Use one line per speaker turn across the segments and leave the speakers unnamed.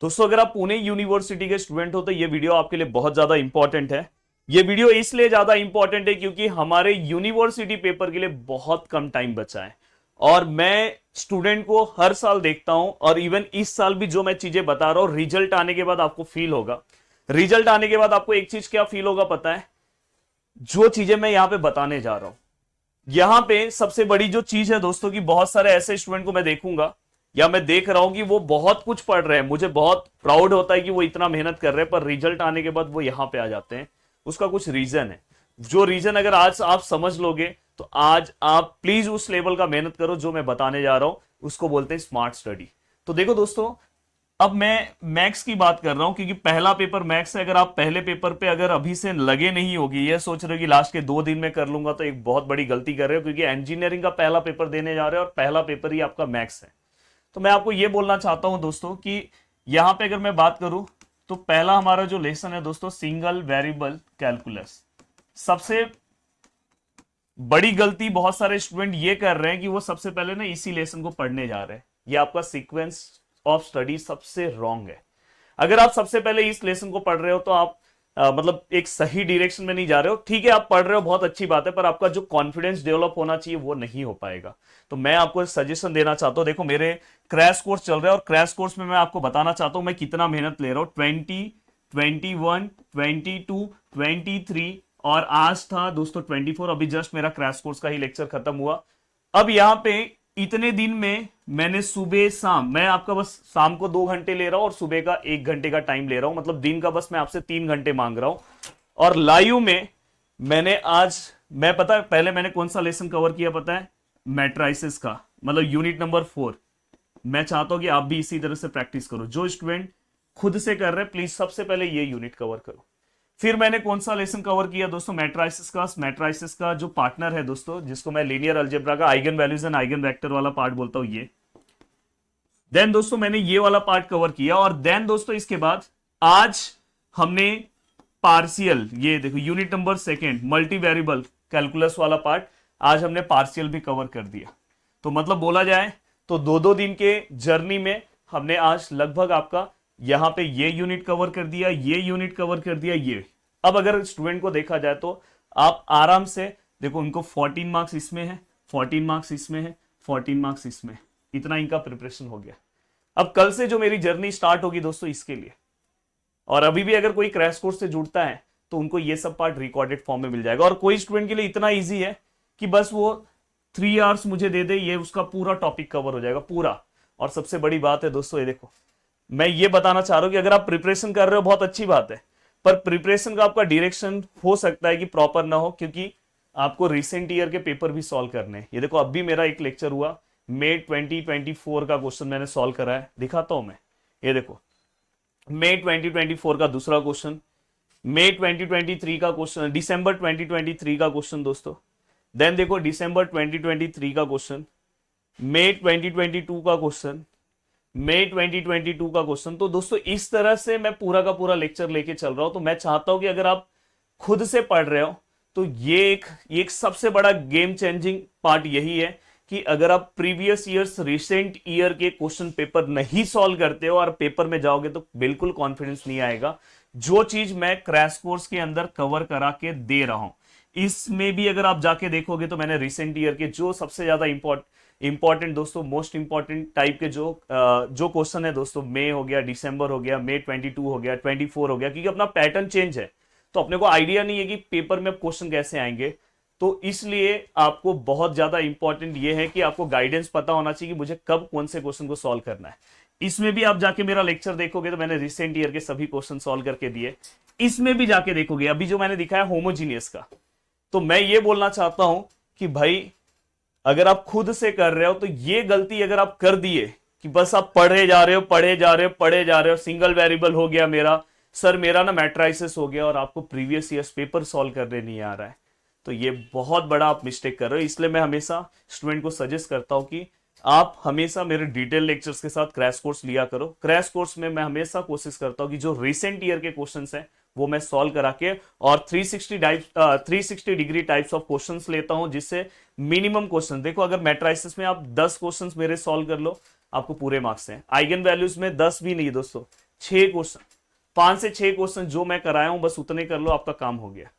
दोस्तों अगर आप पुणे यूनिवर्सिटी के स्टूडेंट हो तो ये वीडियो आपके लिए बहुत ज्यादा इंपॉर्टेंट है। ये वीडियो इसलिए ज्यादा इंपॉर्टेंट है क्योंकि हमारे यूनिवर्सिटी पेपर के लिए बहुत कम टाइम बचा है और मैं स्टूडेंट को हर साल देखता हूं और इवन इस साल भी जो मैं चीजें बता रहा हूं रिजल्ट आने के बाद आपको फील होगा। रिजल्ट आने के बाद आपको एक चीज क्या फील होगा पता है? जो चीजें मैं यहां पे बताने जा रहा हूं, यहां पे सबसे बड़ी जो चीज है दोस्तों की बहुत सारे ऐसे स्टूडेंट को मैं देखूंगा या मैं देख रहा हूं कि वो बहुत कुछ पढ़ रहे हैं, मुझे बहुत प्राउड होता है कि वो इतना मेहनत कर रहे हैं, पर रिजल्ट आने के बाद वो यहां पे आ जाते हैं। उसका कुछ रीजन है। जो रीजन अगर आज आप समझ लोगे तो आज आप प्लीज उस लेवल का मेहनत करो जो मैं बताने जा रहा हूं, उसको बोलते हैं स्मार्ट स्टडी। तो देखो दोस्तों, अब मैं मैथ्स की बात कर रहा हूं क्योंकि पहला पेपर मैथ्स है। अगर आप पहले पेपर पे अगर अभी से लगे नहीं होगी, ये सोच रहे हो कि लास्ट के 2 दिन में कर लूंगा, तो एक बहुत बड़ी गलती कर रहे हो क्योंकि इंजीनियरिंग का पहला पेपर देने जा रहे हो और पहला पेपर ही आपका मैथ्स है। तो मैं आपको ये बोलना चाहता हूं दोस्तों कि यहां पे अगर मैं बात करूं तो पहला हमारा जो लेसन है दोस्तों सिंगल वेरिएबल कैलकुलस। सबसे बड़ी गलती बहुत सारे स्टूडेंट ये कर रहे हैं कि वो सबसे पहले ना इसी लेसन को पढ़ने जा रहे हैं। ये आपका सीक्वेंस ऑफ स्टडी सबसे रॉन्ग है। अगर आप सबसे पहले इस लेसन को पढ़ रहे हो तो आप मतलब एक सही डायरेक्शन में नहीं जा रहे हो। ठीक है, आप पढ़ रहे हो, बहुत अच्छी बात है, पर आपका जो कॉन्फिडेंस डेवलप होना चाहिए वो नहीं हो पाएगा। तो मैं आपको सजेशन देना चाहता हूं, देखो मेरे क्रैश कोर्स चल रहे हैं और क्रैश कोर्स में मैं आपको बताना चाहता हूं मैं कितना मेहनत ले रहा हूं। 20, 21, 22, 23 और आज था दोस्तों 24। अभी जस्ट मेरा क्रैश कोर्स का ही लेक्चर खत्म हुआ। अब यहां पे इतने दिन में मैंने सुबह शाम, मैं आपका बस शाम को 2 घंटे ले रहा हूं और सुबह का 1 घंटे का टाइम ले रहा हूं, मतलब दिन का बस मैं आपसे 3 घंटे मांग रहा हूं। और लाइव में मैंने आज, मैं पता है पहले मैंने कौन सा लेसन कवर किया पता है? मैट्राइसिस का, मतलब यूनिट नंबर 4। मैं चाहता हूं कि आप भी इसी तरह से प्रैक्टिस करो। जो स्टूडेंट खुद से कर रहे हैं प्लीज सबसे पहले ये यूनिट कवर करो। फिर मैंने कौन सा लेसन कवर किया दोस्तों? मैट्राइसिस का। मैट्राइसिस का जो पार्टनर है दोस्तों, जिसको मैं लीनियर अलजेब्रा का eigen values and eigen vector वाला पार्ट बोलता हूं, ये। देन दोस्तों मैंने ये वाला पार्ट कवर किया और देन दोस्तों इसके बाद आज हमने पार्शियल, ये देखो unit number 2 multi variable calculus वाला पार्ट, आज हमने पार्शियल भी कवर कर दिया। तो मतलब बोला जाए तो 2-2 दिन के जर्नी में हमने आज लगभग आपका यहां पे ये यूनिट कवर कर दिया, ये यूनिट कवर कर दिया, ये। अब अगर स्टूडेंट को देखा जाए तो आप आराम से देखो, उनको 14 मार्क्स इसमें है, 14 मार्क्स इसमें है, 14 मार्क्स इसमें, इतना इनका प्रिपरेशन हो गया। अब कल से जो मेरी जर्नी स्टार्ट होगी दोस्तों इसके लिए, और अभी भी अगर कोई क्रैश कोर्स से जुड़ता है तो उनको ये सब पार्ट रिकॉर्डेड फॉर्म में मिल जाएगा। और कोई स्टूडेंट के लिए इतना ईजी है कि बस वो 3 आवर्स मुझे दे दे, ये उसका पूरा टॉपिक कवर हो जाएगा पूरा। और सबसे बड़ी बात है दोस्तों, ये देखो, मैं ये बताना चाह रहा हूं कि अगर आप प्रिपरेशन कर रहे हो बहुत अच्छी बात है, पर प्रिपरेशन का आपका डायरेक्शन हो सकता है कि प्रॉपर ना हो, क्योंकि आपको रिसेंट ईयर के पेपर भी सॉल्व करने हैं। ये देखो, अब भी मेरा एक लेक्चर हुआ, मई 2024 का क्वेश्चन मैंने सॉल्व करा है, दिखाता हूं मैं। ये देखो, मई 2024 का दूसरा क्वेश्चन, मई 2023 का क्वेश्चन, दिसंबर 2023 का क्वेश्चन दोस्तों। देन देखो दिसंबर 2023 का क्वेश्चन, मई 2022 का क्वेश्चन, मई 2022 का क्वेश्चन। तो दोस्तों इस तरह से मैं पूरा का पूरा लेक्चर लेके चल रहा हूं। तो मैं चाहता हूं कि अगर आप खुद से पढ़ रहे हो तो ये एक सबसे बड़ा गेम चेंजिंग पार्ट यही है कि अगर आप प्रीवियस ईयर्स, रिसेंट ईयर के क्वेश्चन पेपर नहीं सॉल्व करते हो और पेपर में जाओगे तो बिल्कुल कॉन्फिडेंस नहीं आएगा। जो चीज मैं क्रैश कोर्स के अंदर कवर करा के दे रहा हूं, इसमें भी अगर आप जाके देखोगे तो मैंने रिसेंट ईयर के जो सबसे ज्यादा इंपॉर्टेंट दोस्तों, मोस्ट इंपॉर्टेंट टाइप के जो क्वेश्चन है दोस्तों, मई हो गया, दिसंबर हो गया, मई 22 हो गया, 24 हो गया, क्योंकि अपना पैटर्न चेंज है तो अपने को आइडिया नहीं है कि पेपर में क्वेश्चन कैसे आएंगे। तो इसलिए आपको बहुत ज्यादा इंपॉर्टेंट ये है कि आपको गाइडेंस पता होना चाहिए कि मुझे कब कौन से क्वेश्चन को सॉल्व करना है। इसमें भी आप जाके मेरा लेक्चर देखोगे तो मैंने रिसेंट ईयर के सभी क्वेश्चन सॉल्व करके दिए। इसमें भी जाके देखोगे, अभी जो मैंने दिखाया होमोजीनियस का। तो मैं ये बोलना चाहता हूं कि भाई अगर आप खुद से कर रहे हो तो ये गलती अगर आप कर दिए कि बस आप पढ़े जा रहे हो, पढ़े जा रहे हो, पढ़े जा रहे हो, सिंगल वेरिएबल हो गया मेरा, सर मेरा ना मैट्राइसिस हो गया, और आपको प्रीवियस ईयर्स पेपर सॉल्व करने नहीं आ रहा है, तो ये बहुत बड़ा आप मिस्टेक कर रहे हो। इसलिए मैं हमेशा स्टूडेंट को सजेस्ट करता हूं कि आप हमेशा मेरे डिटेल लेक्चर्स के साथ क्रैश कोर्स लिया करो। क्रैश कोर्स में मैं हमेशा कोशिश करता हूं कि जो रिसेंट ईयर के क्वेश्चंस हैं वो मैं सॉल्व करा के और 360 डिग्री टाइप्स ऑफ क्वेश्चंस लेता हूं, जिससे मिनिमम क्वेश्चन, देखो अगर मैट्राइसिस में आप 10 क्वेश्चंस मेरे सॉल्व कर लो, आपको पूरे मार्क्स हैं। आइगन वैल्यूज में 10 भी नहीं दोस्तों, क्वेश्चन, 5 से 6 क्वेश्चन जो मैं कराया हूं बस उतने कर लो, आपका काम हो गया।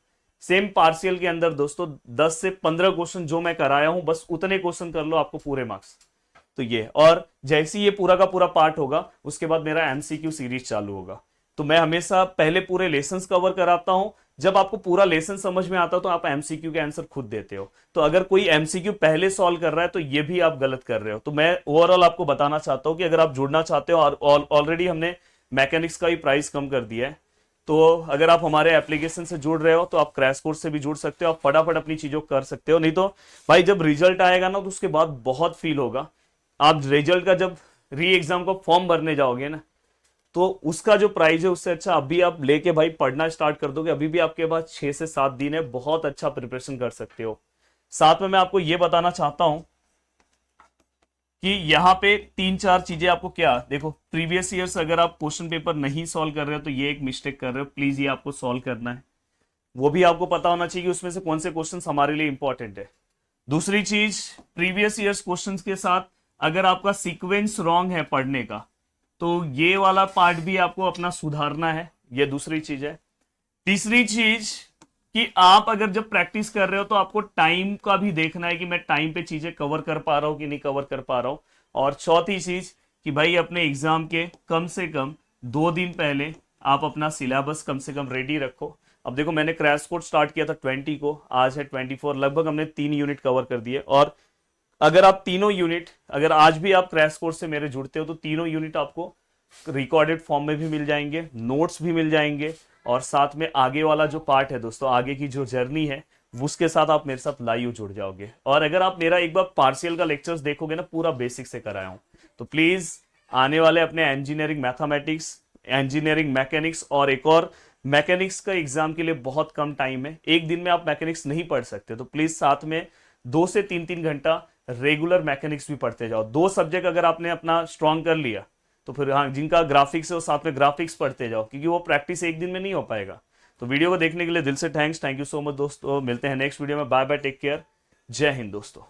सेम पार्शियल के अंदर दोस्तों 10 से 15 क्वेश्चन जो मैं कराया हूं बस उतने क्वेश्चन कर लो, आपको पूरे मार्क्स। तो ये, और जैसे ही ये पूरा का पूरा पार्ट होगा उसके बाद मेरा एमसीक्यू सीरीज चालू होगा। तो मैं हमेशा पहले पूरे लेसन्स कवर कराता हूं, जब आपको पूरा लेसन समझ में आता है तो आप एमसीक्यू के आंसर खुद देते हो। तो अगर कोई एमसीक्यू पहले सॉल्व कर रहा है तो ये भी आप गलत कर रहे हो। तो मैं ओवरऑल आपको बताना चाहता हूं कि अगर आप जुड़ना चाहते हो, और ऑलरेडी हमने मैकेनिक्स का भी प्राइस कम कर दिया है, तो अगर आप हमारे एप्लीकेशन से जुड़ रहे हो तो आप क्रैश कोर्स से भी जुड़ सकते हो, आप फटाफट अपनी चीजों को कर सकते हो। नहीं तो भाई जब रिजल्ट आएगा ना तो उसके बाद बहुत फील होगा। आप रिजल्ट का जब री एग्जाम का फॉर्म भरने जाओगे ना, तो उसका जो प्राइस है उससे अच्छा अभी आप लेके भाई पढ़ना स्टार्ट कर दोगे। अभी भी आपके पास 6 से 7 दिन है, बहुत अच्छा प्रिपरेशन कर सकते हो। साथ में मैं आपको ये बताना चाहता हूं कि यहाँ पे 3-4 चीजें आपको, क्या देखो, प्रीवियस ईयर्स अगर आप क्वेश्चन पेपर नहीं सॉल्व कर रहे हो तो ये एक मिस्टेक कर रहे हो, प्लीज ये आपको सॉल्व करना है। वो भी आपको पता होना चाहिए कि उसमें से कौन से क्वेश्चन हमारे लिए इंपॉर्टेंट है। दूसरी चीज, प्रीवियस ईयर्स क्वेश्चंस के साथ अगर आपका सीक्वेंस रॉन्ग है पढ़ने का, तो ये वाला पार्ट भी आपको अपना सुधारना है, ये दूसरी चीज है। तीसरी चीज कि आप अगर जब प्रैक्टिस कर रहे हो तो आपको टाइम का भी देखना है कि मैं टाइम पे चीजें कवर कर पा रहा हूं कि नहीं कवर कर पा रहा हूं। और चौथी चीज कि भाई अपने एग्जाम के कम से कम 2 दिन पहले आप अपना सिलेबस कम से कम रेडी रखो। अब देखो मैंने क्रैश कोर्स स्टार्ट किया था 20 को, आज है 24, लगभग हमने 3 यूनिट कवर कर दिए। और अगर आप तीनों यूनिट, अगर आज भी आप क्रैश कोर्स से मेरे जुड़ते हो तो तीनों यूनिट आपको रिकॉर्डेड फॉर्म में भी मिल जाएंगे, नोट्स भी मिल जाएंगे, और साथ में आगे वाला जो पार्ट है दोस्तों, आगे की जो जर्नी है उसके साथ आप मेरे साथ लाइव जुड़ जाओगे। और अगर आप मेरा एक बार पार्शियल का लेक्चर्स देखोगे ना, पूरा बेसिक से कराया हूं, तो प्लीज आने वाले अपने इंजीनियरिंग मैथमेटिक्स, इंजीनियरिंग मैकेनिक्स और एक और मैकेनिक्स का एग्जाम के लिए बहुत कम टाइम है, एक दिन में आप मैकेनिक्स नहीं पढ़ सकते, तो प्लीज साथ में 2 से 3 घंटा रेगुलर मैकेनिक्स भी पढ़ते जाओ। 2 सब्जेक्ट अगर आपने अपना स्ट्रांग कर लिया तो फिर हाँ, जिनका ग्राफिक्स है वो साथ में ग्राफिक्स पढ़ते जाओ, क्योंकि वो प्रैक्टिस एक दिन में नहीं हो पाएगा। तो वीडियो को देखने के लिए दिल से thanks, thank you so much दोस्तों। मिलते हैं नेक्स्ट वीडियो में, बाय बाय, टेक केयर, जय हिंद दोस्तों।